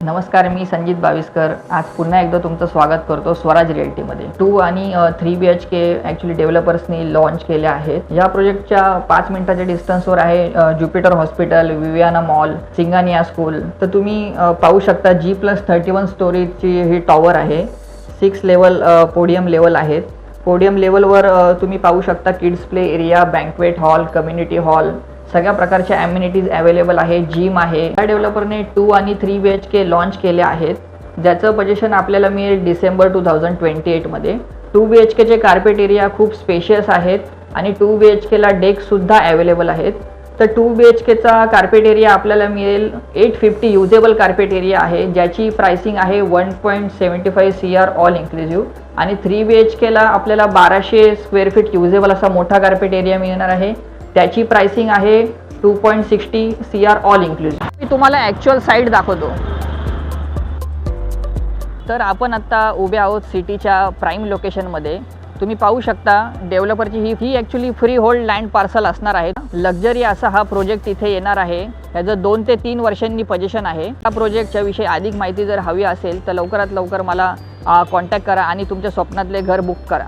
नमस्कार, मी संजित बाविस्कर. आज पुन्हा एकदा तुमचं स्वागत करतो स्वराज रिअल्टीमध्ये. 2 आणि 3 BHK ॲक्च्युली डेव्हलपर्सनी लॉन्च केले आहेत. या प्रोजेक्टच्या 5 मिनिटाच्या डिस्टन्सवर आहे Jupiter hospital, Viviana mall, Singhania school. तर तुम्ही पाहू शकता G+31 स्टोरीजची ही टॉवर आहे. 6 लेवल पोडियम लेवल आहेत. पोडियम लेवलवर तुम्ही पाहू शकता kids play area, banquet hall, community hall, सगळ्या प्रकारच्या ॲम्युनिटीज अवेलेबल आहे. जिम आहे. या डेव्हलपरने 2 आणि 3 BHK लॉन्च केले आहेत, ज्याचं पोझिशन आपल्याला मिळेल डिसेंबर 2028 मध्ये. 2 BHKचे कार्पेट एरिया खूप स्पेशियस आहेत आणि 2 BHKला डेकसुद्धा अवेलेबल आहेत. तर 2 BHKचा कार्पेट एरिया आपल्याला मिळेल 850 युजेबल कार्पेट एरिया आहे, ज्याची प्राइसिंग आहे 1.75 CR ऑल इन्क्लुझिव्ह. आणि 3 BHKला आपल्याला 1200 स्क्वेअर फीट युजेबल असा मोठा कार्पेट एरिया मिळणार आहे, त्याची प्राइसिंग आहे 2.60 CR ऑल इन्क्लुझिव्ह. मी तुम्हाला ॲक्च्युअल साईट दाखवतो. तर आपण आत्ता उभे आहोत सिटीच्या प्राईम लोकेशनमध्ये. तुम्ही पाहू शकता डेव्हलपरची ही actually free hold land parcel असणार आहे. लक्झरी असा हा प्रोजेक्ट इथे येणार आहे. ह्याचं 2 ते 3 वर्षांनी पोझिशन आहे. या प्रोजेक्टच्या विषयी अधिक माहिती जर हवी असेल तर लवकरात लवकर मला कॉन्टॅक्ट करा आणि तुमच्या स्वप्नातले घर बुक करा.